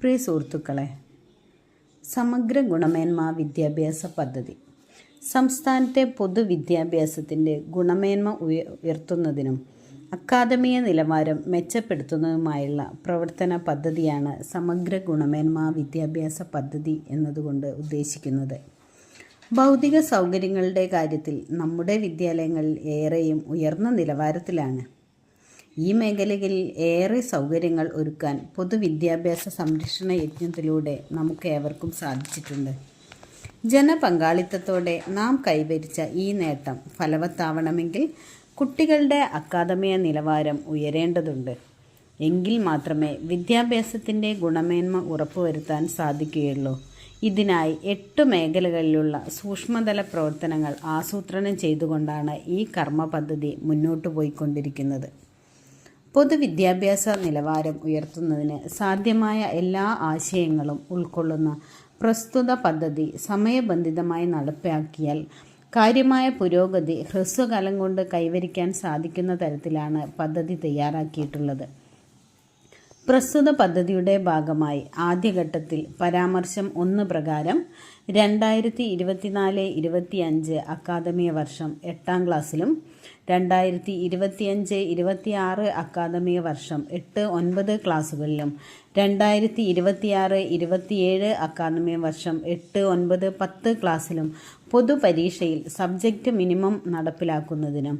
പ്രിയ സുഹൃത്തുക്കളെ, സമഗ്ര ഗുണമേന്മ വിദ്യാഭ്യാസ പദ്ധതി സംസ്ഥാനത്തെ പൊതുവിദ്യാഭ്യാസത്തിൻ്റെ ഗുണമേന്മ ഉയർത്തുന്നതിനും അക്കാദമിക നിലവാരം മെച്ചപ്പെടുത്തുന്നതുമായുള്ള പ്രവർത്തന പദ്ധതിയാണ് സമഗ്ര ഗുണമേന്മ വിദ്യാഭ്യാസ പദ്ധതി എന്നതുകൊണ്ട് ഉദ്ദേശിക്കുന്നത്. ഭൗതിക സൗകര്യങ്ങളുടെ കാര്യത്തിൽ നമ്മുടെ വിദ്യാലയങ്ങൾ ഏറെയും ഉയർന്ന നിലവാരത്തിലാണ്. ഈ മേഖലകളിൽ ഏറെ സൗകര്യങ്ങൾ ഒരുക്കാൻ പൊതുവിദ്യാഭ്യാസ സംരക്ഷണ യജ്ഞത്തിലൂടെ നമുക്കേവർക്കും സാധിച്ചിട്ടുണ്ട്. ജനപങ്കാളിത്തത്തോടെ നാം കൈവരിച്ച ഈ നേട്ടം ഫലവത്താവണമെങ്കിൽ കുട്ടികളുടെ അക്കാദമിക നിലവാരം ഉയരേണ്ടതുണ്ട്. എങ്കിൽ മാത്രമേ വിദ്യാഭ്യാസത്തിൻ്റെ ഗുണമേന്മ ഉറപ്പുവരുത്താൻ സാധിക്കുകയുള്ളൂ. ഇതിനായി 8 മേഖലകളിലുള്ള സൂക്ഷ്മതല പ്രവർത്തനങ്ങൾ ആസൂത്രണം ചെയ്തുകൊണ്ടാണ് ഈ കർമ്മ പദ്ധതി മുന്നോട്ടു പോയിക്കൊണ്ടിരിക്കുന്നത്. പൊതുവിദ്യാഭ്യാസ നിലവാരം ഉയർത്തുന്നതിന് സാധ്യമായ എല്ലാ ആശയങ്ങളും ഉൾക്കൊള്ളുന്ന പ്രസ്തുത പദ്ധതി സമയബന്ധിതമായി നടപ്പാക്കിയാൽ കാര്യമായ പുരോഗതി ഹ്രസ്വകാലം കൊണ്ട് കൈവരിക്കാൻ സാധിക്കുന്ന തരത്തിലാണ് പദ്ധതി തയ്യാറാക്കിയിട്ടുള്ളത്. പ്രസ്തുത പദ്ധതിയുടെ ഭാഗമായി ആദ്യഘട്ടത്തിൽ പരാമർശം 1 പ്രകാരം 2024-25 അക്കാദമിക വർഷം 8ാം ക്ലാസ്സിലും 2025-26 അക്കാദമിക വർഷം 8-9 ക്ലാസ്സുകളിലും 2026-27 അക്കാദമിക വർഷം 8-9-10 ക്ലാസ്സിലും പൊതുപരീക്ഷയിൽ സബ്ജക്റ്റ് മിനിമം നടപ്പിലാക്കുന്നതിനും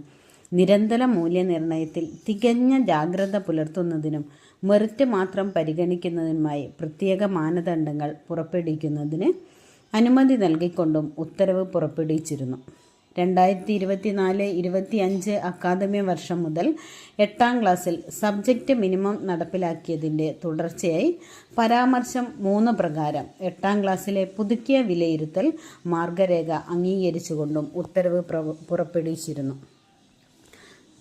നിരന്തര മൂല്യനിർണ്ണയത്തിൽ തികഞ്ഞ ജാഗ്രത പുലർത്തുന്നതിനും മെറിറ്റ് മാത്രം പരിഗണിക്കുന്നതിനുമായി പ്രത്യേക മാനദണ്ഡങ്ങൾ പുറപ്പെടുവിക്കുന്നതിന് അനുമതി നൽകിക്കൊണ്ടും ഉത്തരവ് പുറപ്പെടുവിച്ചിരുന്നു. 2024-25 അക്കാദമിക വർഷം മുതൽ 8ാം ക്ലാസ്സിൽ സബ്ജക്റ്റ് മിനിമം നടപ്പിലാക്കിയതിൻ്റെ തുടർച്ചയായി പരാമർശം 3 പ്രകാരം 8ാം ക്ലാസ്സിലെ പുതുക്കിയ വിലയിരുത്തൽ മാർഗരേഖ അംഗീകരിച്ചുകൊണ്ടും ഉത്തരവ് പുറപ്പെടുവിച്ചിരുന്നു.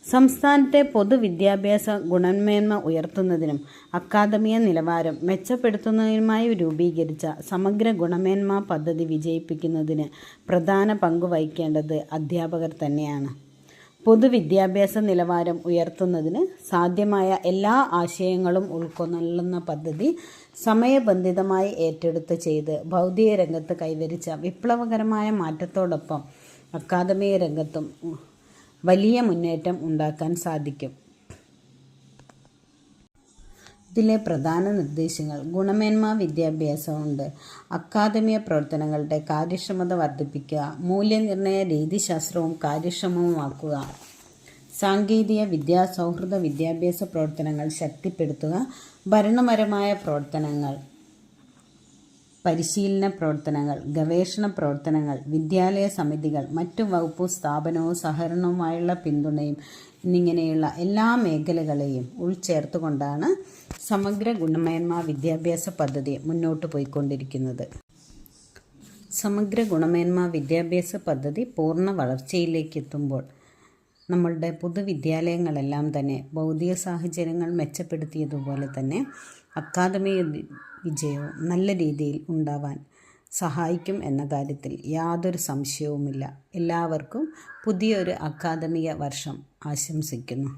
സംസ്ഥാനത്തെ പൊതുവിദ്യാഭ്യാസ ഗുണമേന്മ ഉയർത്തുന്നതിനും അക്കാദമിക നിലവാരം മെച്ചപ്പെടുത്തുന്നതിനുമായി രൂപീകരിച്ച സമഗ്ര ഗുണമേന്മ പദ്ധതി വിജയിപ്പിക്കുന്നതിന് പ്രധാന പങ്ക് വഹിക്കേണ്ടത് അധ്യാപകർ തന്നെയാണ്. പൊതുവിദ്യാഭ്യാസ നിലവാരം ഉയർത്തുന്നതിന് സാധ്യമായ എല്ലാ ആശയങ്ങളും ഉൾക്കൊള്ളുന്ന പദ്ധതി സമയബന്ധിതമായി ഏറ്റെടുത്ത് ചെയ്ത് ഭൗതിക രംഗത്ത് കൈവരിച്ച വിപ്ലവകരമായ മാറ്റത്തോടൊപ്പം അക്കാദമിക രംഗത്തും വലിയ മുന്നേറ്റം ഉണ്ടാക്കാൻ സാധിക്കും. ഇതിലെ പ്രധാന നിർദ്ദേശങ്ങൾ: ഗുണമേന്മ വിദ്യാഭ്യാസമുണ്ട് അക്കാദമിക പ്രവർത്തനങ്ങളുടെ കാര്യക്ഷമത വർദ്ധിപ്പിക്കുക, മൂല്യനിർണ്ണയ രീതിശാസ്ത്രവും കാര്യക്ഷമവുമാക്കുക, സാങ്കേതിക വിദ്യാസൗഹൃദ വിദ്യാഭ്യാസ പ്രവർത്തനങ്ങൾ ശക്തിപ്പെടുത്തുക, ഭരണപരമായ പ്രവർത്തനങ്ങൾ, പരിശീലന പ്രവർത്തനങ്ങൾ, ഗവേഷണ പ്രവർത്തനങ്ങൾ, വിദ്യാലയ സമിതികൾ, മറ്റു വകുപ്പു സ്ഥാപനവും സഹകരണവുമായുള്ള പിന്തുണയും എന്നിങ്ങനെയുള്ള എല്ലാ മേഖലകളെയും ഉൾച്ചേർത്തുകൊണ്ടാണ് സമഗ്ര ഗുണമേന്മ വിദ്യാഭ്യാസ പദ്ധതി മുന്നോട്ട് പോയിക്കൊണ്ടിരിക്കുന്നത്. സമഗ്ര ഗുണമേന്മ വിദ്യാഭ്യാസ പദ്ധതി പൂർണ്ണ വളർച്ചയിലേക്ക് എത്തുമ്പോൾ നമ്മളുടെ പൊതുവിദ്യാലയങ്ങളെല്ലാം തന്നെ ഭൗതിക സാഹചര്യങ്ങൾ മെച്ചപ്പെടുത്തിയതുപോലെ തന്നെ അക്കാദമിക വിജയവും നല്ല രീതിയിൽ ഉണ്ടാവാൻ സഹായിക്കും എന്ന കാര്യത്തിൽ യാതൊരു സംശയവുമില്ല. എല്ലാവർക്കും പുതിയൊരു അക്കാദമിക വർഷം ആശംസിക്കുന്നു.